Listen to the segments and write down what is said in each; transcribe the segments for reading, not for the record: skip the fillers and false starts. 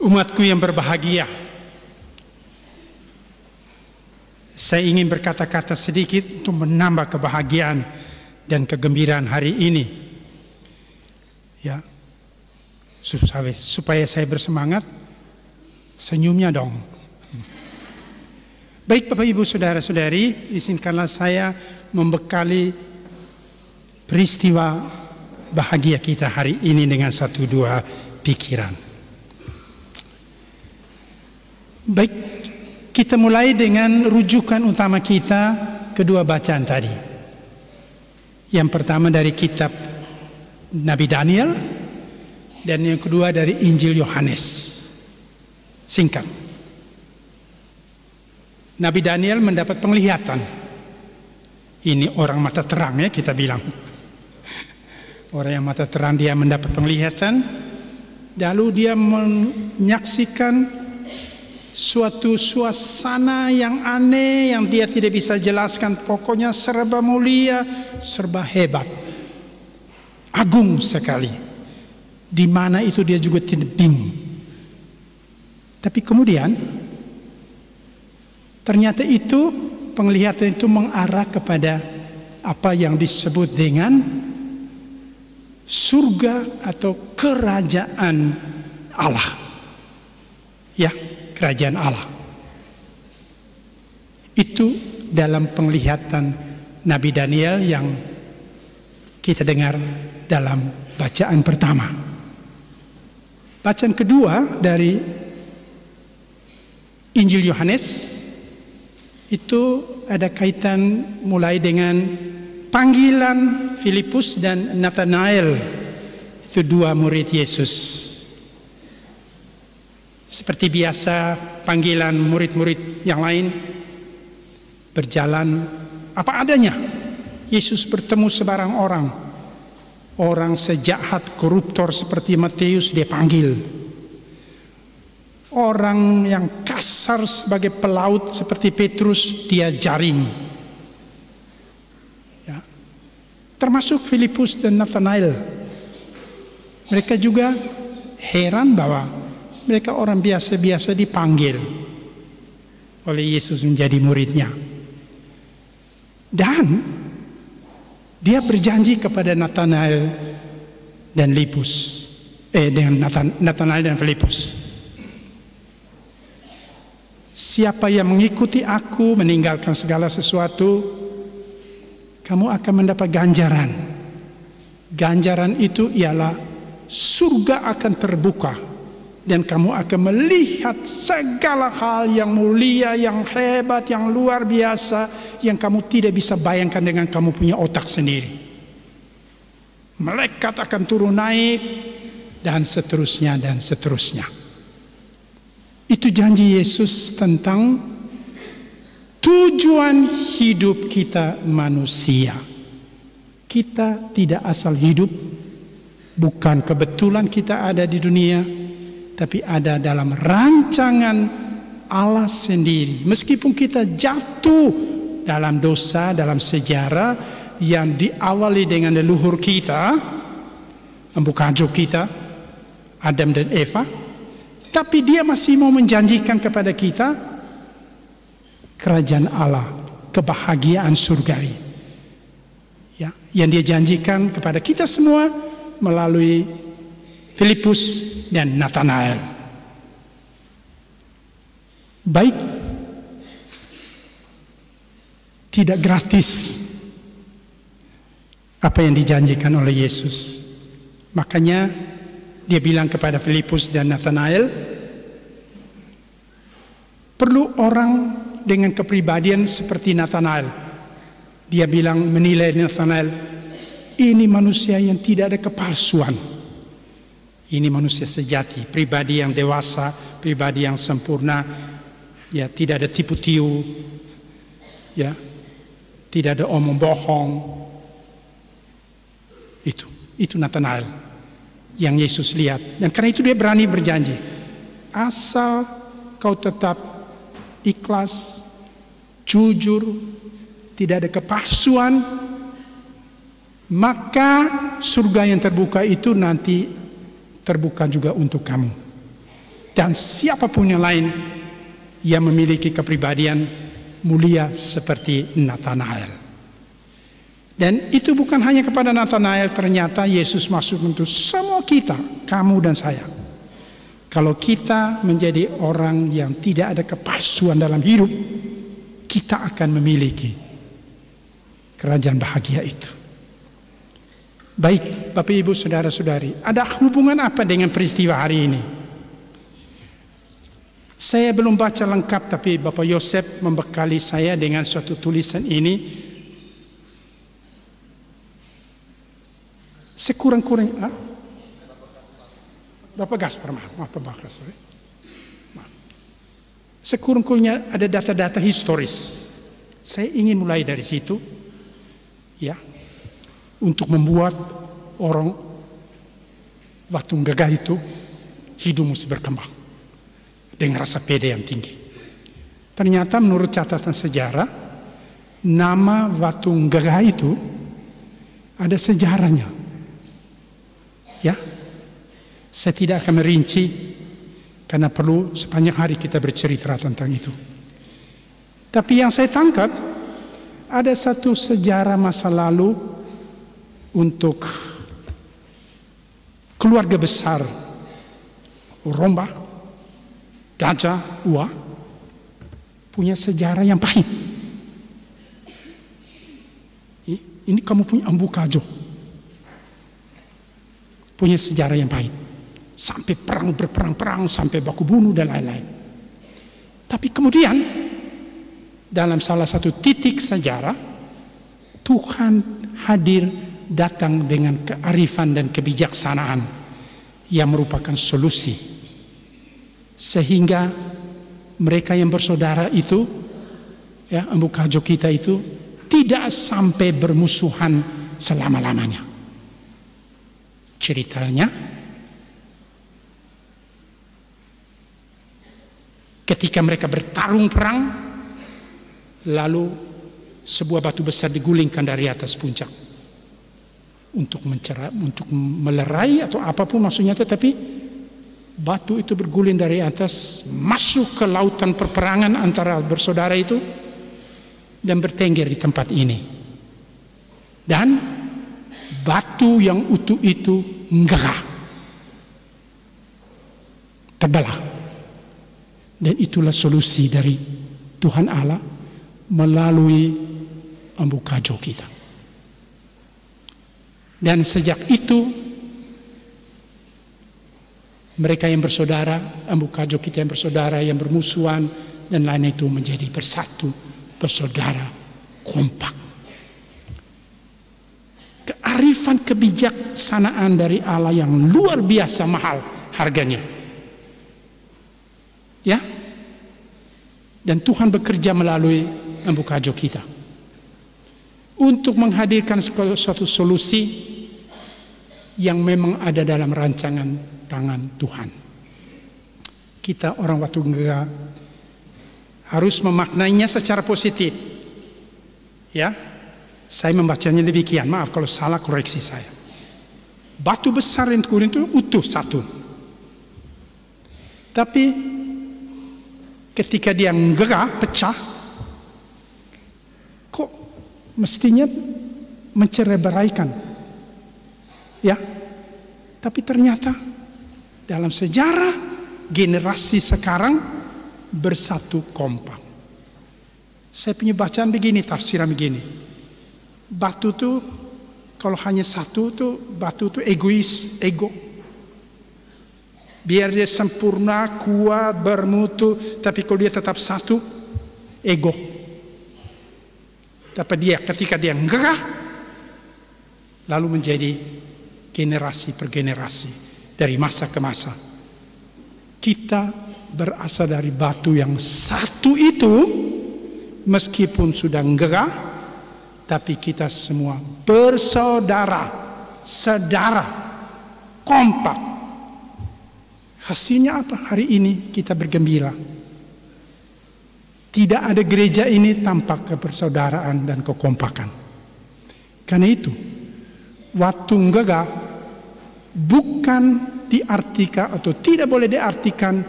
Umatku yang berbahagia, saya ingin berkata-kata sedikit untuk menambah kebahagiaan dan kegembiraan hari ini. Ya, supaya saya bersemangat, senyumnya dong. Baik Bapak Ibu Saudara-saudari, izinkanlah saya membekali peristiwa bahagia kita hari ini dengan satu dua pikiran. Baik, kita mulai dengan rujukan utama kita, kedua bacaan tadi. Yang pertama dari kitab Nabi Daniel, dan yang kedua dari Injil Yohanes. Singkat. Nabi Daniel mendapat penglihatan. Ini orang mata terang ya kita bilang. Orang yang mata terang, dia mendapat penglihatan. Lalu dia menyaksikan suatu suasana yang aneh yang dia tidak bisa jelaskan. Pokoknya serba mulia, serba hebat, agung sekali. Di mana itu dia juga tidak bingung. Tapi kemudian ternyata itu penglihatan itu mengarah kepada apa yang disebut dengan surga atau kerajaan Allah. Ya, kerajaan Allah. Itu dalam penglihatan Nabi Daniel yang kita dengar dalam bacaan pertama. Bacaan kedua dari Injil Yohanes itu ada kaitan mulai dengan panggilan Filipus dan Nathanael. Itu dua murid Yesus. Seperti biasa panggilan murid-murid yang lain, berjalan apa adanya. Yesus bertemu sebarang orang. Orang sejahat koruptor seperti Matius dia panggil. Orang yang kasar sebagai pelaut seperti Petrus dia jaring. Ya. Termasuk Filipus dan Nathanael. Mereka juga heran bahwa mereka orang biasa-biasa dipanggil oleh Yesus menjadi muridnya. Dan dia berjanji kepada Nathanael dan Nathanael dan Filipus. Siapa yang mengikuti aku meninggalkan segala sesuatu, kamu akan mendapat ganjaran. Ganjaran itu ialah surga akan terbuka. Dan kamu akan melihat segala hal yang mulia, yang hebat, yang luar biasa, yang kamu tidak bisa bayangkan dengan kamu punya otak sendiri. Malaikat akan turun naik, dan seterusnya, dan seterusnya. Itu janji Yesus tentang tujuan hidup kita manusia. Kita tidak asal hidup, bukan kebetulan kita ada di dunia, tapi ada dalam rancangan Allah sendiri. Meskipun kita jatuh dalam dosa, dalam sejarah yang diawali dengan leluhur kita, empu kajuk kita, Adam dan Eva, tapi dia masih mau menjanjikan kepada kita kerajaan Allah, kebahagiaan surgawi. Ya, yang dia janjikan kepada kita semua melalui Filipus dan Nathanael. Baik, tidak gratis apa yang dijanjikan oleh Yesus. Makanya dia bilang kepada Filipus dan Nathanael, perlu orang dengan kepribadian seperti Nathanael. Dia bilang, menilai Nathanael, ini manusia yang tidak ada kepalsuan. Ini manusia sejati, pribadi yang dewasa, pribadi yang sempurna, ya tidak ada tipu tiu, ya tidak ada omong bohong. Itu Nathanael yang Yesus lihat, dan karena itu dia berani berjanji, asal kau tetap ikhlas, jujur, tidak ada kepalsuan, maka surga yang terbuka itu nanti terbuka juga untuk kamu. dan siapapun yang lain yang memiliki kepribadian mulia seperti Nathanael. Dan itu bukan hanya kepada Nathanael, ternyata Yesus masuk untuk semua kita, kamu dan saya. Kalau kita menjadi orang yang tidak ada kepalsuan dalam hidup, kita akan memiliki kerajaan bahagia itu. Baik, Bapak Ibu, Saudara-saudari, ada hubungan apa dengan peristiwa hari ini? Saya belum baca lengkap, tapi Bapak Yosef membekali saya dengan suatu tulisan ini. Sekurang-kurangnya, Bapak Gaspar, maaf Bapak Gaspar. Sekurang-kurangnya ada data-data historis. Saya ingin mulai dari situ, ya, untuk membuat orang waktu gagah itu hidup mesti berkembang dengan rasa pede yang tinggi. Ternyata menurut catatan sejarah, nama Watu Gagah itu ada sejarahnya. Ya, saya tidak akan merinci karena perlu sepanjang hari kita bercerita tentang itu. Tapi yang saya tangkap, ada satu sejarah masa lalu untuk keluarga besar Romba, Gajah, Ua, punya sejarah yang pahit. Ini kamu punya Ambu Kajo, punya sejarah yang pahit. Sampai berperang, sampai baku bunuh dan lain-lain. Tapi kemudian, dalam salah satu titik sejarah, Tuhan hadir datang dengan kearifan dan kebijaksanaan yang merupakan solusi. Sehingga mereka yang bersaudara itu, ya, Ambu Kajo kita itu, tidak sampai bermusuhan selama-lamanya. Ceritanya, ketika mereka bertarung perang, lalu sebuah batu besar digulingkan dari atas puncak untuk melerai atau apapun maksudnya, tetapi batu itu berguling dari atas, masuk ke lautan perperangan antara bersaudara itu dan bertengger di tempat ini. Dan batu yang utuh itu gagah, terbelah. Dan itulah solusi dari Tuhan Allah melalui Ambu Kajo kita. Dan sejak itu, mereka yang bersaudara, Ambu Kajo kita yang bersaudara, yang bermusuhan dan lain itu menjadi bersatu, bersaudara, kompak. Kearifan kebijaksanaan dari Allah yang luar biasa mahal harganya. Ya. Dan Tuhan bekerja melalui Ambu Kajo kita untuk menghadirkan suatu solusi yang memang ada dalam rancangan tangan Tuhan. Kita orang Watu Gagah harus memaknainya secara positif. Ya. Saya membacanya demikian, maaf kalau salah koreksi saya. Batu besar yang turun itu utuh satu. Tapi ketika dia gagah, pecah, kok mestinya mencerai-beraikan. Ya. Tapi ternyata dalam sejarah generasi sekarang bersatu kompak. Saya punya bacaan begini, tafsiran begini. Batu tuh kalau hanya satu tuh batu tuh egois, ego. Biar dia sempurna, kuat, bermutu, tapi kalau dia tetap satu, ego. Tapi dia ketika dia gagah, lalu menjadi generasi per generasi dari masa ke masa. Kita berasal dari batu yang satu itu, meskipun sudah gagah, tapi kita semua bersaudara, saudara, kompak. Hasilnya apa? Hari ini kita bergembira. Tidak ada gereja ini tanpa kepersaudaraan dan kekompakan. Karena itu, Watu Gagah bukan diartikan atau tidak boleh diartikan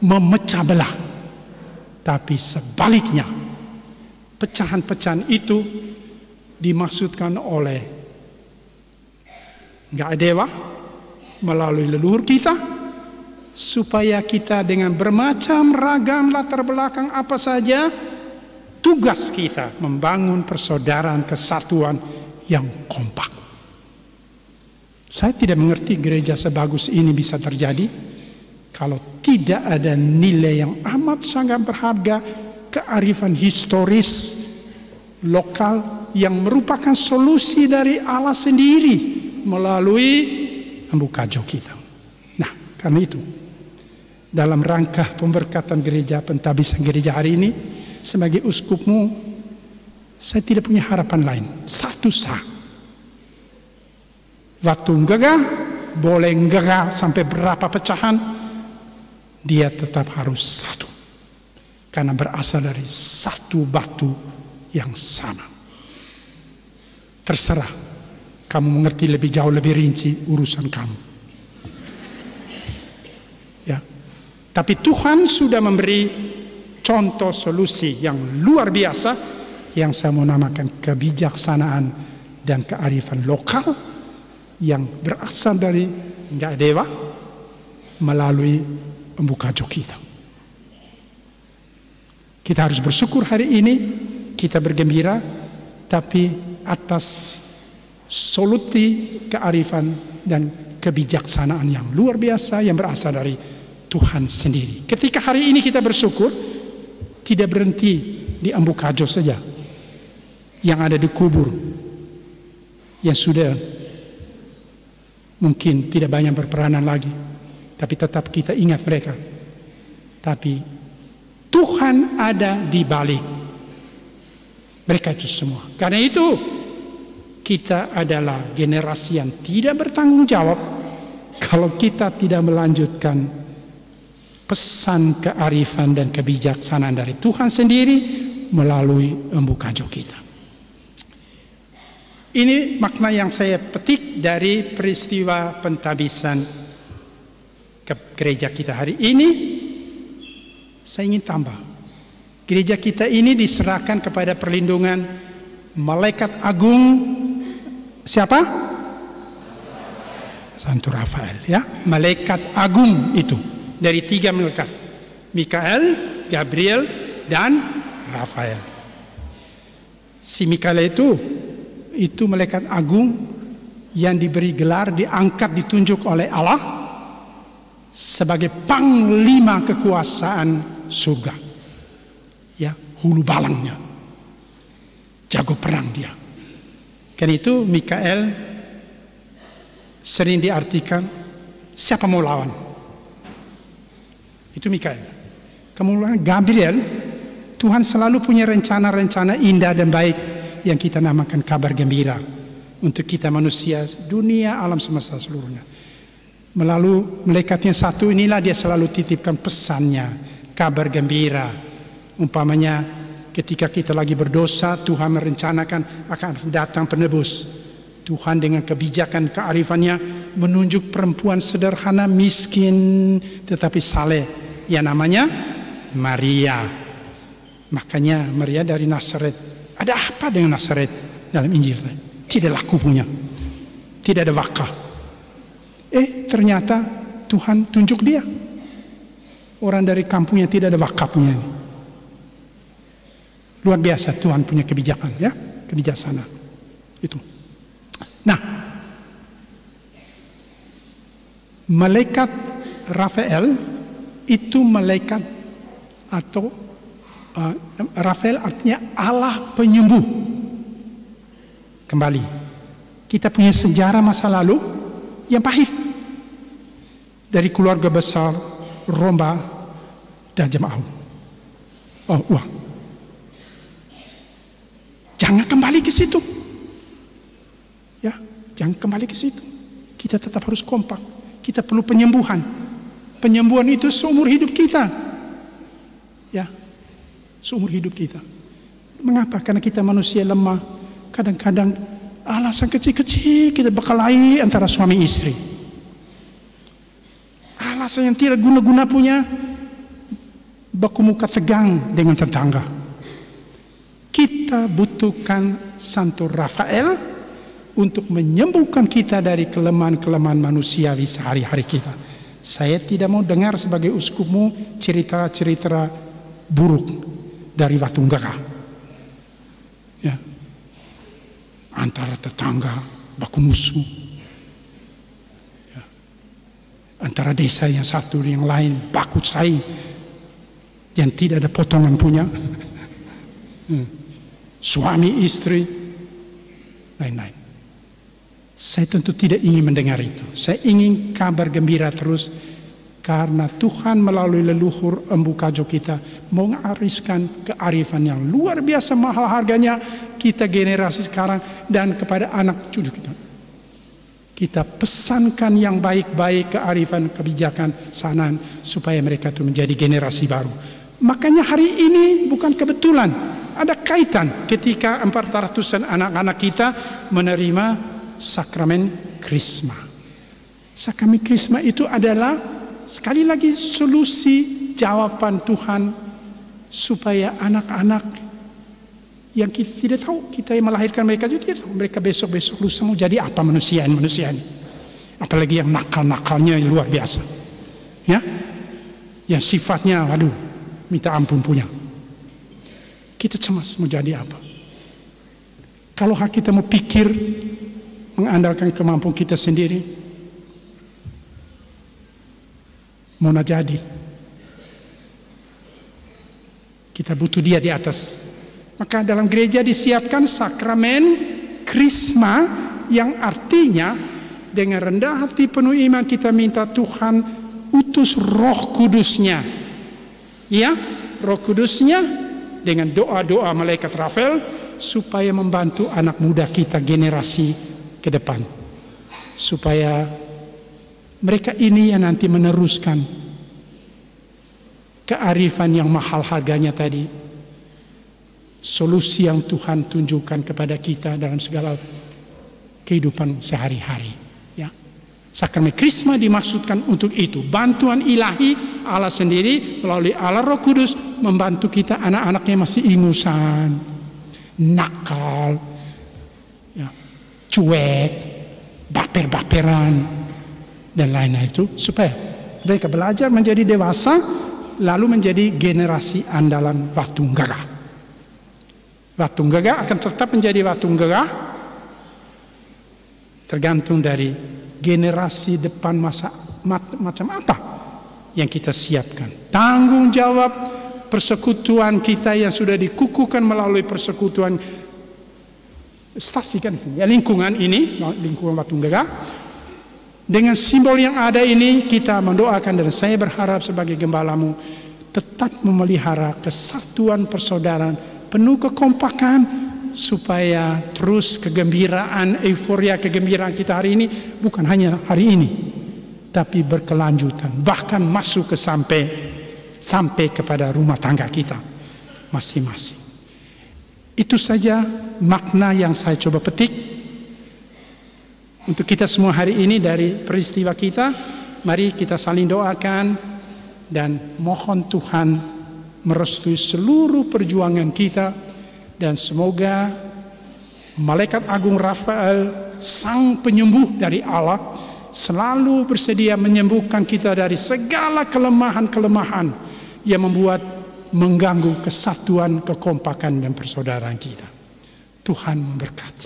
memecah belah. Tapi sebaliknya, pecahan-pecahan itu dimaksudkan oleh Dewa melalui leluhur kita, supaya kita dengan bermacam ragam latar belakang apa saja, tugas kita membangun persaudaraan kesatuan yang kompak. Saya tidak mengerti gereja sebagus ini bisa terjadi kalau tidak ada nilai yang amat sangat berharga, kearifan historis lokal yang merupakan solusi dari Allah sendiri melalui Embu Kajo kita. Nah, karena itu dalam rangka pemberkatan gereja, pentabisan gereja hari ini, sebagai uskupmu, saya tidak punya harapan lain. Satu sah. Waktu enggak, boleh enggak sampai berapa pecahan, dia tetap harus satu. Karena berasal dari satu batu yang sama. Terserah, kamu mengerti lebih jauh, lebih rinci, urusan kamu. Ya. Tapi Tuhan sudah memberi contoh solusi yang luar biasa, yang saya mau namakan kebijaksanaan dan kearifan lokal, yang berasal dari Dewa melalui Embu Kajo kita. Kita harus bersyukur hari ini, kita bergembira, tapi atas solusi kearifan dan kebijaksanaan yang luar biasa yang berasal dari Tuhan sendiri. Ketika hari ini kita bersyukur, tidak berhenti di Embu Kajo saja yang ada di kubur, yang sudah mungkin tidak banyak berperanan lagi, tapi tetap kita ingat mereka. Tapi Tuhan ada di balik mereka itu semua. Karena itu kita adalah generasi yang tidak bertanggung jawab kalau kita tidak melanjutkan pesan kearifan dan kebijaksanaan dari Tuhan sendiri melalui Embu Kajo kita. Ini makna yang saya petik dari peristiwa pentabisan ke gereja kita hari ini. Saya ingin tambah, gereja kita ini diserahkan kepada perlindungan malaikat agung siapa? Santo Rafael, ya, malaikat agung itu dari 3 malaikat, Mikael, Gabriel, dan Rafael. Si Mikael itu malaikat agung yang diberi gelar, diangkat, ditunjuk oleh Allah sebagai panglima kekuasaan surga. Ya, hulu balangnya. Jago perang dia. Karena itu Mikael sering diartikan siapa mau lawan? Itu Mikael. Kemudian Gabriel, Tuhan selalu punya rencana-rencana indah dan baik yang kita namakan kabar gembira untuk kita manusia, dunia, alam semesta seluruhnya. Melalui malaikat yang satu inilah dia selalu titipkan pesannya, kabar gembira. Umpamanya ketika kita lagi berdosa, Tuhan merencanakan akan datang penebus. Tuhan dengan kebijakan kearifannya menunjuk perempuan sederhana, miskin, tetapi saleh, yang namanya Maria. Makanya Maria dari Nazaret. Ada apa dengan Nazaret dalam Injil? Tidak laku punya, tidak ada wakaf. Ternyata Tuhan tunjuk dia. Orang dari kampungnya tidak ada wakafnya. Luar biasa Tuhan punya kebijakan, ya, kebijaksanaan itu. Nah, malaikat Rafael itu malaikat atau Rafael artinya Allah penyembuh. Kembali, kita punya sejarah masa lalu yang pahit dari keluarga besar Roma dan Jemaah. Jangan kembali ke situ. Ya, jangan kembali ke situ. Kita tetap harus kompak. Kita perlu penyembuhan. Penyembuhan itu seumur hidup kita. Ya. Seumur hidup kita. Mengapa? Karena kita manusia lemah. Kadang-kadang alasan kecil-kecil kita berkelahi antara suami istri. Alasan yang tidak guna-guna punya, baku muka tegang dengan tetangga. Kita butuhkan Santo Rafael untuk menyembuhkan kita dari kelemahan-kelemahan manusiawi sehari-hari kita. Saya tidak mau dengar sebagai uskupmu cerita-cerita buruk dari Watunggara. Ya. Antara tetangga, baku musuh. Ya. Antara desa yang satu yang lain, baku saing. Yang tidak ada potongan punya. Suami, istri, lain-lain. Saya tentu tidak ingin mendengar itu. Saya ingin kabar gembira terus, karena Tuhan melalui leluhur Embu Kajo kita mengariskan kearifan yang luar biasa mahal harganya kita generasi sekarang dan kepada anak cucu kita. Kita pesankan yang baik-baik, kearifan, kebijakan, sanaan, supaya mereka itu menjadi generasi baru. Makanya hari ini bukan kebetulan, ada kaitan ketika 400-an anak-anak kita menerima sakramen Krisma. Sakramen Krisma itu adalah sekali lagi solusi jawaban Tuhan supaya anak-anak yang kita tidak tahu, kita yang melahirkan mereka juga tidak tahu mereka besok-besok lusa mau jadi apa manusia ini. Apalagi yang nakal-nakalnya yang luar biasa. Ya. Yang sifatnya aduh, minta ampun punya. Kita cemas mau jadi apa. Kalau kita mau pikir mengandalkan kemampuan kita sendiri, mau jadi. Kita butuh dia di atas. Maka dalam gereja disiapkan sakramen Krisma yang artinya dengan rendah hati penuh iman kita minta Tuhan utus Roh Kudusnya. Ya, Roh Kudusnya dengan doa-doa malaikat Rafael supaya membantu anak muda kita generasi ke depan, supaya mereka ini yang nanti meneruskan kearifan yang mahal harganya tadi, solusi yang Tuhan tunjukkan kepada kita dalam segala kehidupan sehari-hari. Ya, sakramen Krisma dimaksudkan untuk itu, bantuan ilahi Allah sendiri melalui Allah Roh Kudus membantu kita anak-anaknya masih ingusan, nakal, cuek, baper-baperan, dan lain-lain itu, supaya mereka belajar menjadi dewasa, lalu menjadi generasi andalan Watunggara. Watunggara akan tetap menjadi Watunggara, tergantung dari generasi depan macam apa yang kita siapkan. Tanggung jawab persekutuan kita yang sudah dikukuhkan melalui persekutuan stasi kan ya, lingkungan ini, lingkungan Watunggara. Dengan simbol yang ada ini kita mendoakan, dan saya berharap sebagai gembalamu tetap memelihara kesatuan persaudaraan, penuh kekompakan, supaya terus kegembiraan, euforia kegembiraan kita hari ini bukan hanya hari ini, tapi berkelanjutan, bahkan masuk ke sampai kepada rumah tangga kita masing-masing. Itu saja makna yang saya coba petik untuk kita semua hari ini dari peristiwa kita. Mari kita saling doakan dan mohon Tuhan merestui seluruh perjuangan kita, dan semoga Malaikat Agung Rafael, sang penyembuh dari Allah, selalu bersedia menyembuhkan kita dari segala kelemahan-kelemahan yang mengganggu kesatuan, kekompakan, dan persaudaraan kita. Tuhan memberkati.